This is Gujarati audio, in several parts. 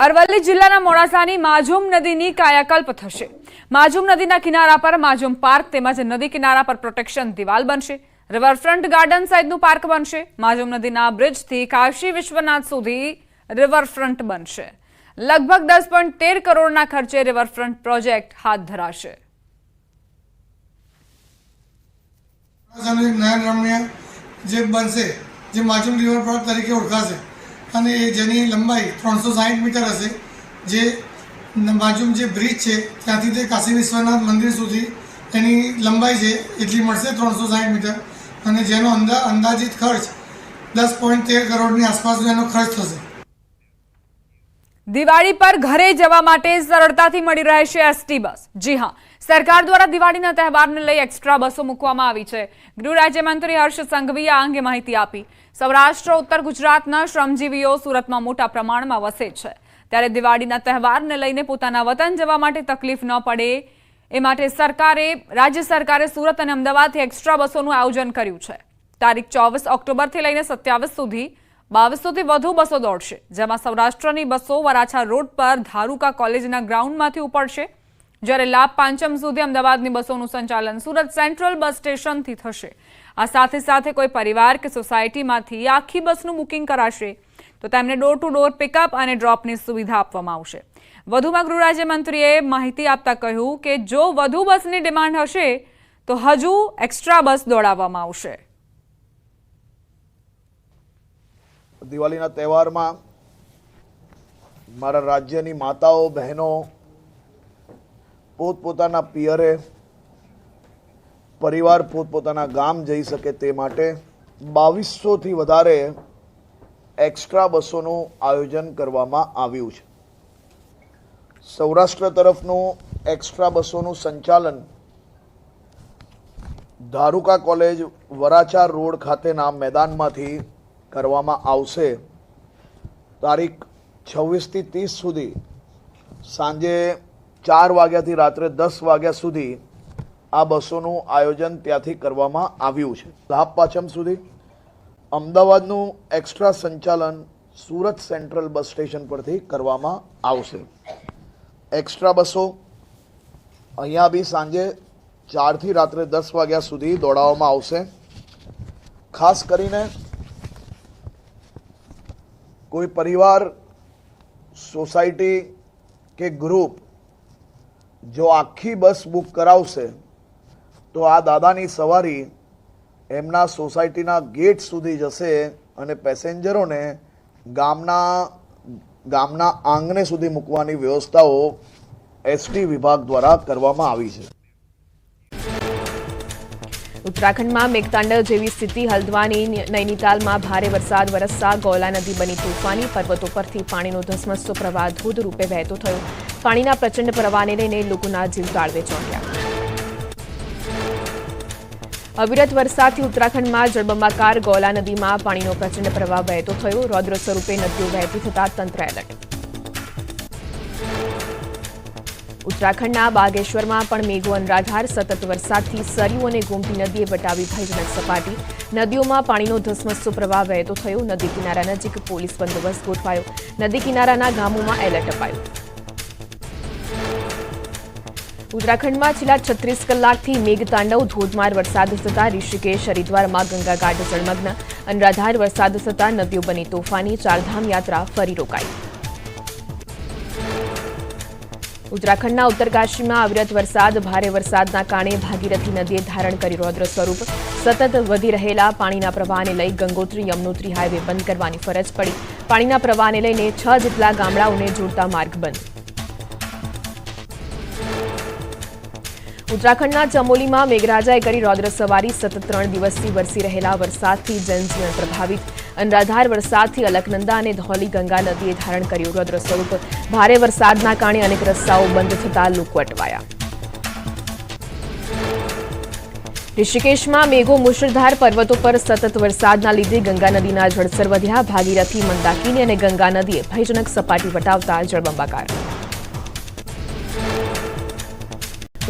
અરવલ્લી જિલ્લાના મોડાસાની માજુમ નદીની કાયાકલ્પ થશે। માજુમ નદીના કિનારા પર માજુમ પાર્ક તેમજ નદી કિનારા પર પ્રોટેક્શન દિવાલ બનશે। રિવરફ્રન્ટ ગાર્ડન સહિતનું પાર્ક બનશે। માજુમ નદીના બ્રિજથી કાશી વિશ્વનાથ સુધી રિવરફ્રન્ટ બનશે। લગભગ 10.13 કરોડના ખર્ચે રિવરફ્રન્ટ પ્રોજેક્ટ હાથ ધરાશે। નયન રમ્ય જે બનશે જે માજુમ રિવરફ્રન્ટ તરીકે ઓળખાશે અને જેની લંબાઈ 360 મીટર હશે। જે માજુમ જે બ્રિજ છે ત્યાંથી તે કાશી વિશ્વનાથ મંદિર સુધી એની લંબાઈ છે એટલી મળશે 360 મીટર અને જેનો અંદાજિત ખર્ચ 10.13 કરોડની આસપાસનો એનો ખર્ચ થશે। દિવાળી પર ઘરે જવા માટે સરળતાથી મળી રહેશે એસટી બસ। જી હા, સરકાર દ્વારા દિવાળીના તહેવારને લઈ એક્સ્ટ્રા બસો મૂકવામાં આવી છે। ગૃહ રાજ્યમંત્રી હર્ષ સંઘવીએ આ અંગે માહિતી આપી। સૌરાષ્ટ્ર ઉત્તર ગુજરાતના શ્રમજીવીઓ સુરતમાં મોટા પ્રમાણમાં વસે છે, ત્યારે દિવાળીના તહેવારને લઈને પોતાના વતન જવા માટે તકલીફ ન પડે એ માટે રાજ્ય સરકારે સુરત અને અમદાવાદથી એક્સ્ટ્રા બસોનું આયોજન કર્યું છે। તારીખ 24 ઓક્ટોબરથી લઈને 27 સુધી 2200થી વધુ બસો દોડશે, જેમાં સૌરાષ્ટ્રની બસો વરાછા રોડ પર ધારુકા કોલેજના ગ્રાઉન્ડમાંથી ઉપડશે, જ્યારે લાભ પાંચમ સુધી અમદાવાદની બસોનું સંચાલન સુરત સેન્ટ્રલ બસ સ્ટેશનથી થશે। આ સાથે કોઈ પરિવાર કે સોસાયટીમાંથી આખી બસનું બુકિંગ કરાશે તો તેમને ડોર ટુ ડોર પિકઅપ અને ડ્રોપની સુવિધા આપવામાં આવશે। વધુમાં ગૃહ રાજ્યમંત્રીએ માહિતી આપતા કહ્યું કે જો વધુ બસની ડિમાન્ડ હશે તો હજુ એક્સ્ટ્રા બસ દોડાવવામાં આવશે। દિવાળીના તહેવારમાં મારા રાજ્યની માતાઓ બહેનો પોતપોતાના પિયરે પરિવાર પોતપોતાના ગામ જઈ શકે તે માટે 2200થી વધારે એક્સ્ટ્રા બસોનું આયોજન કરવામાં આવ્યું છે। સૌરાષ્ટ્ર તરફનું એક્સ્ટ્રા બસોનું સંચાલન ધારુકા કોલેજ વરાછા રોડ ખાતેના મેદાનમાંથી કરવામાં આવશે। તારીખ 26થી 30 સુધી સાંજે 4 વાગ્યાથી રાત્રે 10 વાગ્યા સુધી આ બસોનું આયોજન ત્યાંથી કરવામાં આવ્યું છે। લાભ પાંચમ સુધી અમદાવાદનું એક્સ્ટ્રા સંચાલન સુરત સેન્ટ્રલ બસ સ્ટેશન પરથી કરવામાં આવશે। એક્સ્ટ્રા બસો અહીંયા બી સાંજે 4થી રાત્રે 10 વાગ્યા સુધી દોડાવવામાં આવશે। ખાસ કરીને કોઈ પરિવાર સોસાયટી કે ગ્રુપ જો આખી બસ બુક કરાવશે તો આ દાદાની સવારી એમના સોસાયટીના ગેટ સુધી જશે અને પેસેન્જરોને ગામના આંગણે સુધી મૂકવાની વ્યવસ્થાઓ એસટી વિભાગ દ્વારા કરવામાં આવી છે। ઉત્તરાખંડમાં મેઘતાંડવ જેવી સ્થિતિ। હલ્દ્વાની નૈનીતાલમાં ભારે વરસાદ વરસતા ગૌલા નદી બની તોફાની। પર્વતો પરથી પાણીનો ધસમસતો પ્રવાહ ધોધ રૂપે વહેતો થયો। પાણીના પ્રચંડ પ્રવાહને લઈને લોકોના જીવ તાળવે ચોંટ્યા। અવિરત વરસાદથી ઉત્તરાખંડમાં જળબંબાકાર ગૌલા નદીમાં પાણીનો પ્રચંડ પ્રવાહ વહેતો થયો। રૌદ્ર સ્વરૂપે નદીઓ વહેતી થતા તંત્ર એલર્ટ। ઉત્તરાખંડના બાગેશ્વરમાં પણ મેઘો અનરાધાર। સતત વરસાદથી સરયુ અને ગોમતી નદીએ વટાવી ભયજનક સપાટી। નદીઓમાં પાણીનો ધસમસતો પ્રવાહ વહેતો થયો। નદી કિનારા નજીક પોલીસ બંદોબસ્ત ગોઠવાયો। નદી કિનારાના ગામોમાં એલર્ટ અપાયું। ઉત્તરાખંડમાં છેલ્લા 36 કલાકથી મેઘતાંડવ ધોધમાર વરસાદ થતા ઋષિકેશ હરિદ્વારમાં ગંગાઘાટ જળમગ્ન। અનરાધાર વરસાદ થતા નદીઓ બની તોફાની। ચારધામ યાત્રા ફરી રોકાઈ। ઉત્તરાખંડના ઉત્તરકાશીમાં અવિરત વરસાદ। ભારે વરસાદના કારણે ભાગીરથી નદીએ ધારણ કરી રૌદ્ર સ્વરૂપ। સતત વધી રહેલા પાણીના પ્રવાહને લઈ ગંગોત્રી યમનોત્રી હાઈવે બંધ કરવાની ફરજ પડી। પાણીના પ્રવાહને લઈને 6 જેટલા ગામડાઓને જોડતા માર્ગ બંધ। ઉત્તરાખંડના ચમોલીમાં મેઘરાજાએ કરી રૌદ્ર સવારી। સતત 3 દિવસથી વરસી રહેલા વરસાદથી જનજીવન પ્રભાવિત। અનરાધાર વરસાદથી અલકનંદા અને ધૌલી ગંગા નદીએ ધારણ કર્યું રૌદ્ર સ્વરૂપ। ભારે વરસાદના કારણે અનેક રસ્તાઓ બંધ થતા લોકો અટવાયા। ઋષિકેશમાં મેઘો મુશળધાર। પર્વતો પર સતત વરસાદના લીધે ગંગા નદીના જળસ્તર વધ્યા। ભાગીરથી મંદાકિની અને ગંગા નદીએ ભયજનક સપાટી વટાવતા જળબંબાકાર।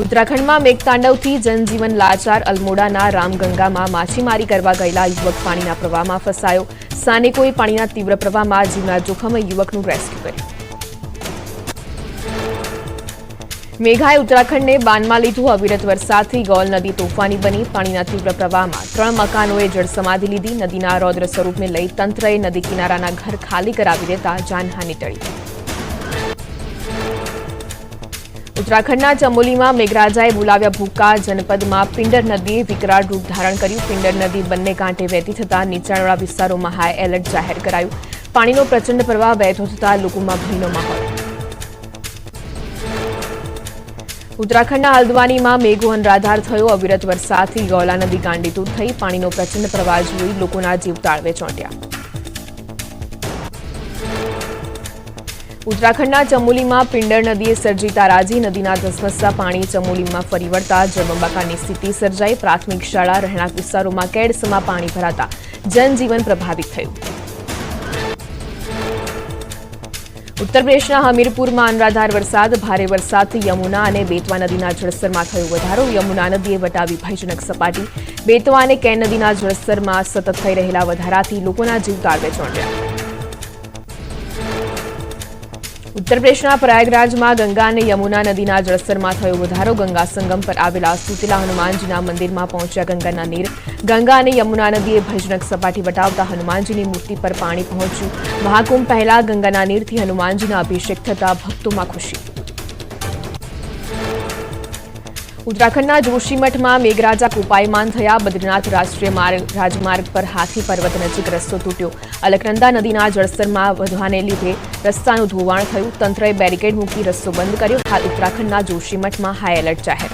ઉત્તરાખંડમાં મેઘતાંડવથી જનજીવન લાચાર। અલમોડાના રામગંગામાં માછીમારી કરવા ગયેલા યુવક પાણીના પ્રવાહમાં ફસાયો। સ્થાનિકોએ પાણીના તીવ્ર પ્રવાહમાં જીવના જોખમે યુવકનું રેસ્ક્યુ કર્યું। મેઘાએ ઉત્તરાખંડને બાનમાં લીધું. અવિરત વરસાદથી ગોલ નદી તોફાની બની. પાણીના તીવ્ર પ્રવાહમાં 3 મકાનોએ જળસમાધિ લીધી. નદીના રૌદ્ર સ્વરૂપને લઈ તંત્રએ નદી કિનારાના ઘર ખાલી કરાવી દેતા જાનહાનિ ટળી. ઉત્તરાખંડના ચમોલીમાં મેઘરાજાએ બોલાવ્યા ભૂકા. જનપદમાં પિંડર નદીએ વિકરાળ રૂપ ધારણ કર્યું. પિંડર નદી બંને કાંઠે વહેતી થતા નીચાણવાળા વિસ્તારોમાં હાઈ એલર્ટ જાહેર કરાયું. પાણીનો પ્રચંડ પ્રવાહ વહેતો થતા લોકોમાં ભયનો માહોલ. ઉત્તરાખંડના હલ્દવાનીમાં મેઘો અનરાધાર થયો. અવિરત વરસાદથી ગૌલા નદી ગાંડીતૂર થઈ. પાણીનો પ્રચંડ પ્રવાહ જોઈ લોકોના જીવ તાળવે ચોંટ્યા. ઉત્તરાખંડના ચમોલીમાં પિંડર નદીએ સર્જી તારાજી. નદીના ધસમસતા પાણી ચમોલીમાં ફરી વળતા જળબંબાકારની સ્થિતિ સર્જાઈ. પ્રાથમિક શાળા, રહેણાંક વિસ્તારોમાં કેડસમાં પાણી ભરાતા જનજીવન પ્રભાવિત થયું. ઉત્તર પ્રદેશના હમીરપુરમાં અનરાધાર વરસાદ. ભારે વરસાદથી યમુના અને બેતવા નદીના જળસ્તરમાં થયો વધારો. યમુના નદીએ વટાવી ભયજનક સપાટી. બેતવા અને કેન નદીના જળસ્તરમાં સતત થઈ રહેલા વધારાથી લોકોના જીવ તાળવે ચોંટ્યા. ઉત્તર પ્રદેશના પ્રયાગરાજમાં ગંગા અને યમુના નદીના જળસ્તરમાં થયો વધારો. ગંગા સંગમ પર આવેલા સુતેલા હનુમાનજીના મંદિરમાં પહોંચ્યા ગંગાના નીર. ગંગા અને યમુના નદીએ ભયજનક સપાટી વટાવતા હનુમાનજીની મૂર્તિ પર પાણી પહોંચ્યું. મહાકુંભ પહેલા ગંગાના નીરથી હનુમાનજીના અભિષેક થતા ભક્તોમાં ખુશી. ઉત્તરાખંડના જોશીમઠમાં મેઘરાજા કોપાયમાન થયા. બદ્રીનાથ રાષ્ટ્રીય રાજમાર્ગ પર હાથી પર્વત નજીક રસ્તો તૂટ્યો. અલકનંદા નદીના જળસ્તરમાં વધવાને લીધે રસ્તાનું ધોવાણ થયું. તંત્રએ બેરિકેડ મૂકી રસ્તો બંધ કર્યો. હાલ ઉત્તરાખંડના જોશીમઠમાં હાઈ એલર્ટ જાહેર.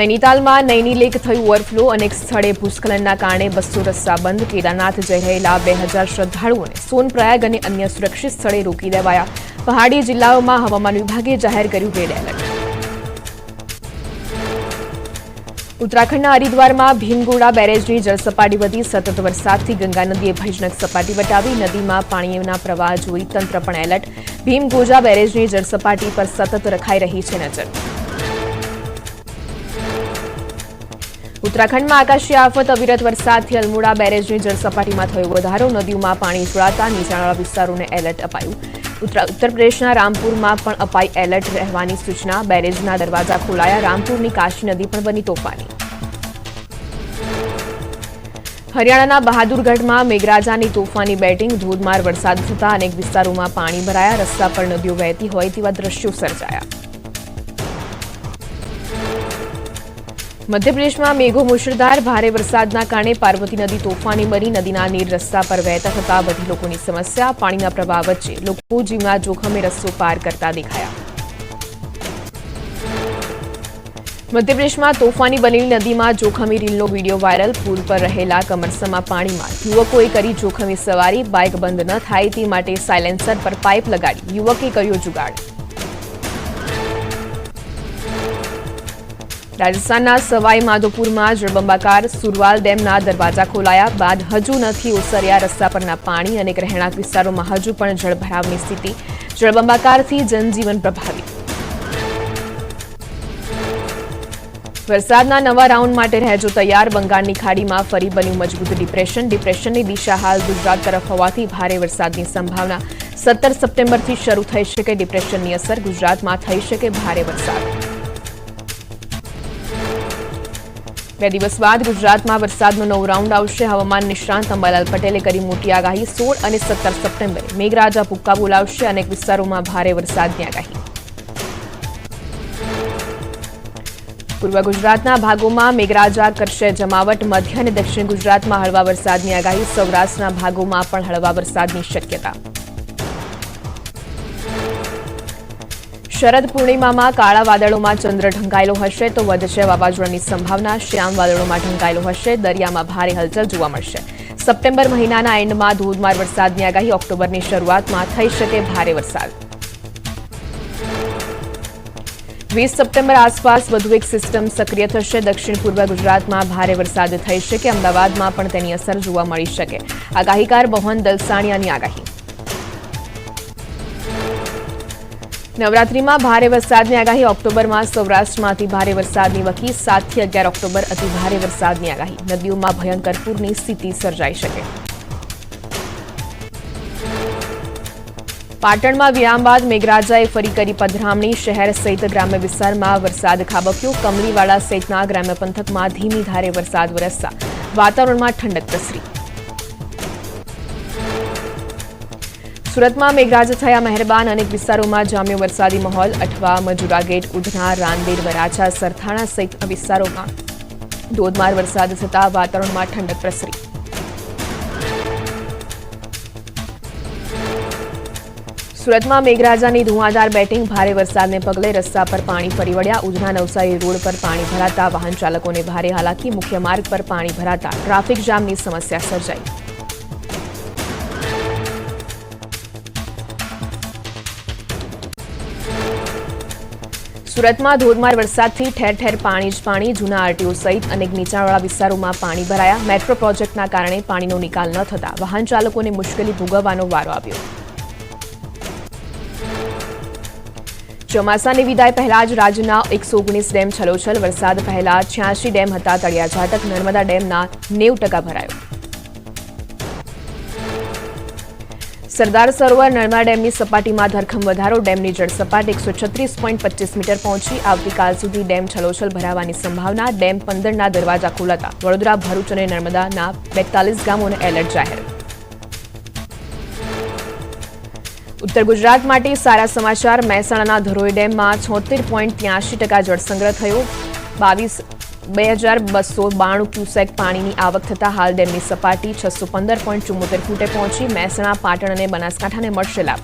નૈનીતાલમાં નૈની લેક થયું ઓવરફ્લો. અનેક સ્થળે ભૂસ્ખલનના કારણે 200 રસ્તા બંધ. કેદારનાથ જઈ રહેલા 2000 શ્રદ્ધાળુઓને સોનપ્રયાગ અને અન્ય સુરક્ષિત સ્થળે રોકી દેવાયા. પહાડી જિલ્લાઓમાં હવામાન વિભાગે જાહેર કર્યું રેડ એલર્ટ. ઉત્તરાખંડના હરિદ્વારમાં ભીમગોડા બેરેજની જળસપાટી વધી. સતત વરસાદથી ગંગા નદીએ ભયજનક સપાટી વટાવી. નદીમાં પાણીના પ્રવાહ જોઈ તંત્ર પણ એલર્ટ. ભીમગોજા બેરેજની જળસપાટી પર સતત રખાઈ રહી છે નજર. ઉત્તરાખંડમાં આકાશી આફત. અવિરત વરસાદથી અલમોડા બેરેજની જળસપાટીમાં થયો વધારો. નદીઓમાં પાણી જોડાતા નીચાણવાળા વિસ્તારોને એલર્ટ અપાયું. ઉત્તર પ્રદેશના રામપુરમાં પણ અપાઈ એલર્ટ રહેવાની સૂચના. બેરેજના દરવાજા ખોલાયા. રામપુરની કાશી નદી પણ બની તોફાની. હરિયાણાના બહાદુરગઢમાં મેઘરાજાની તોફાની બેટિંગ. ધોધમાર વરસાદ થતા અનેક વિસ્તારોમાં પાણી ભરાયા. રસ્તા પર નદીઓ વહેતી હોય તેવા દ્રશ્યો સર્જાયા. મધ્યપ્રદેશમાં મેઘો મુશળધાર. ભારે વરસાદના કારણે પાર્વતી નદી તોફાની બની. નદીના નીર રસ્તા પર વહેતા થતા વધી લોકોની સમસ્યા. પાણીના પ્રવાહ વચ્ચે લોકો જીવના જોખમે રસ્તો પાર કરતા દેખાયા. મધ્યપ્રદેશમાં તોફાની બનેલી નદીમાં જોખમી રીલનો વીડિયો વાયરલ. પુલ પર રહેલા કમરસમાં પાણીમાં યુવકોએ કરી જોખમી સવારી. બાઇક બંધ ન થાય તે માટે સાયલેન્સર પર પાઇપ લગાડી યુવકે કર્યો જુગાડ. રાજસ્થાનના સવાઈ માધોપુરમાં જળબંબાકાર. સુરવાલ ડેમના દરવાજા ખોલાયા બાદ હજુ નથી ઓસર્યા રસ્તા પરના પાણી. અનેક રહેણાંક વિસ્તારોમાં હજુ પણ જળભરાવની સ્થિતિ. જળબંબાકારથી જનજીવન પ્રભાવિત. વરસાદના નવા રાઉન્ડ માટે રહેજો તૈયાર. બંગાળની ખાડીમાં ફરી બન્યું મજબૂત ડિપ્રેશન. ડિપ્રેશનની દિશા હાલ ગુજરાત તરફ હોવાથી ભારે વરસાદની સંભાવના. 17 સપ્ટેમ્બરથી શરૂ થઈ શકે ડિપ્રેશનની અસર. ગુજરાતમાં થઈ શકે ભારે વરસાદ. 2 દિવસ બાદ ગુજરાતમાં વરસાદનો નવો રાઉન્ડ આવશે. હવામાન નિષ્ણાંત અંબાલાલ પટેલે કરી મોટી આગાહી. 16 અને 17 સપ્ટેમ્બરે મેઘરાજા ભૂક્કા બોલાવશે. અનેક વિસ્તારોમાં ભારે વરસાદની આગાહી. પૂર્વ ગુજરાતના ભાગોમાં મેઘરાજા કરશે જમાવટ. મધ્ય અને દક્ષિણ ગુજરાતમાં હળવા વરસાદની આગાહી. સૌરાષ્ટ્રના ભાગોમાં પણ હળવા વરસાદની શક્યતા. શરદ પૂર્ણિમામાં કાળા વાદળોમાં ચંદ્ર ઢંકાયેલો હશે તો વધશે વાવાઝોડાની સંભાવના. શ્યામ વાદળોમાં ઢંકાયેલો હશે. દરિયામાં ભારે હલચલ જોવા મળશે. સપ્ટેમ્બર મહિનાના એન્ડમાં ધોધમાર વરસાદની આગાહી. ઓક્ટોબરની શરૂઆતમાં થઈ શકે ભારે વરસાદ. 20 સપ્ટેમ્બર આસપાસ વધુ એક સિસ્ટમ સક્રિય થશે. દક્ષિણ પૂર્વ ગુજરાતમાં ભારે વરસાદ થઈ શકે. અમદાવાદમાં પણ તેની અસર જોવા મળી શકે. આગાહીકાર મોહન દલસાણિયાની આગાહી. નવરાત્રીમાં ભારે વરસાદની આગાહી. ઓક્ટોબરમાં સૌરાષ્ટ્રમાંથી ભારે વરસાદની વકી. 7 થી 11 ઓક્ટોબર અતિ ભારે વરસાદની આગાહી. નદીઓમાં ભયંકર પૂરની સ્થિતિ સર્જાઈ શકે. પાટણમાં વિરામ બાદ મેઘરાજાએ ફરી કરી પધરામણી. શહેર સહિત ગ્રામ્ય વિસ્તારમાં વરસાદ ખાબક્યો. કમલીવાડા સહિતના ગ્રામ્ય પંથકમાં ધીમી ધારે વરસાદ વરસતા વાતાવરણમાં ઠંડક પ્રસરી. સુરતમાં મેઘરાજા થયા મહેરબાન. અનેક વિસ્તારોમાં જામ્યો વરસાદી માહોલ. અઠવા, મજુરા ગેટ, ઉધના, રાંદેર, વરાછા, સરથાણા સહિતના વિસ્તારોમાં ધોધમાર વરસાદ થતા વાતાવરણમાં ઠંડક પ્રસરી. સુરતમાં મેઘરાજાની ધુઆધાર બેટિંગ. ભારે વરસાદને પગલે રસ્તા પર પાણી ફરી વળ્યા. ઉધના નવસારી રોડ પર પાણી ભરાતા વાહન ચાલકોને ભારે હાલાકી. મુખ્ય માર્ગ પર પાણી ભરાતા ટ્રાફિક જામની સમસ્યા સર્જાઈ. સુરતમાં ધોધમાર વરસાદથી ઠેર ઠેર પાણી જ પાણી. જૂના આરટીઓ સહિત અનેક નીચાણવાળા વિસ્તારોમાં પાણી ભરાયા. મેટ્રો પ્રોજેક્ટના કારણે પાણીનો નિકાલ ન થતા વાહન ચાલકોને મુશ્કેલી ભોગવવાનો વારો આવ્યો. ચોમાસાની વિદાય પહેલા જ રાજ્યના 119 ડેમ છલોછલ. વરસાદ પહેલા 86 ડેમ હતા તળિયાઝાટક. નર્મદા ડેમના 90% ભરાયો. સરદાર સરોવર નર્મદા ડેમની સપાટીમાં ધરખમ વધારો. ડેમની જળ સપાટી 136.25 મીટર પહોંચી. આવતીકાલ સુધી ડેમ છલોછલ ભરાવાની સંભાવના. ડેમ 15ના દરવાજા ખોલાતા વડોદરા, ભરૂચ અને નર્મદાના 42 ગામોને એલર્ટ જાહેર. ઉત્તર ગુજરાત માટે સારા સમાચાર. મહેસાણાના ધરોઈ ડેમમાં 76.83% જળસંગ્રહ થયો. 22,292 ક્યુસેક પાણીની આવક થતાં હાલ ડેમની સપાટી 615.74 ફૂટે પહોંચી. મહેસાણા, પાટણ અને બનાસકાંઠાને મળશે લાભ.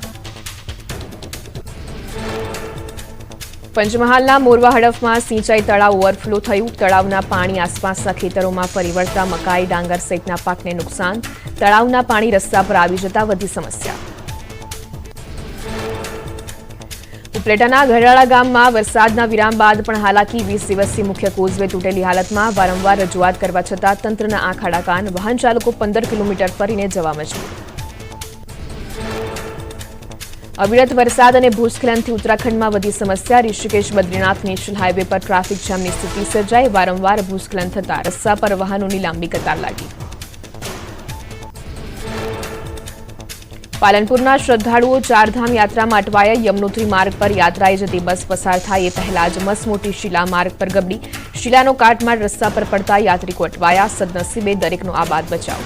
પંચમહાલના મોરવા હડફમાં સિંચાઈ તળાવ ઓવરફ્લો થયું. તળાવના પાણી આસપાસના ખેતરોમાં ફરી વળતા મકાઈ, ડાંગર સહિતના પાકને નુકસાન. તળાવના પાણી રસ્તા પર આવી જતા વધી સમસ્યા. ઉપલેટાના ઘરવાળા ગામમાં વરસાદના વિરામ બાદ પણ હાલાકી. 20 દિવસથી મુખ્ય કોઝવે તૂટેલી હાલતમાં. વારંવાર રજૂઆત કરવા છતાં તંત્રના આંખ આડા કાન. વાહન ચાલકો 15 કિલોમીટર ફરીને જવા મજબૂર. અવિરત વરસાદ અને ભૂસ્ખલનથી ઉત્તરાખંડમાં વધી સમસ્યા. ઋષિકેશ બદ્રીનાથ નેશનલ હાઈવે પર ટ્રાફિક જામની સ્થિતિ સર્જાઈ. વારંવાર ભૂસ્ખલન થતાં રસ્તા પર વાહનોની લાંબી કતાર લાગી. પાલનપુરના શ્રદ્ધાળુઓ ચારધામ યાત્રામાં અટવાયા. યમનોત્રી માર્ગ પર યાત્રાએ જતી બસ પસાર થાય એ પહેલા જ મસમોટી શિલા માર્ગ પર ગબડી. શિલાનો કાટમાળ રસ્તા પર પડતા યાત્રિકો અટવાયા. સદનસીબે દરેકનો આબાદ બચાવ.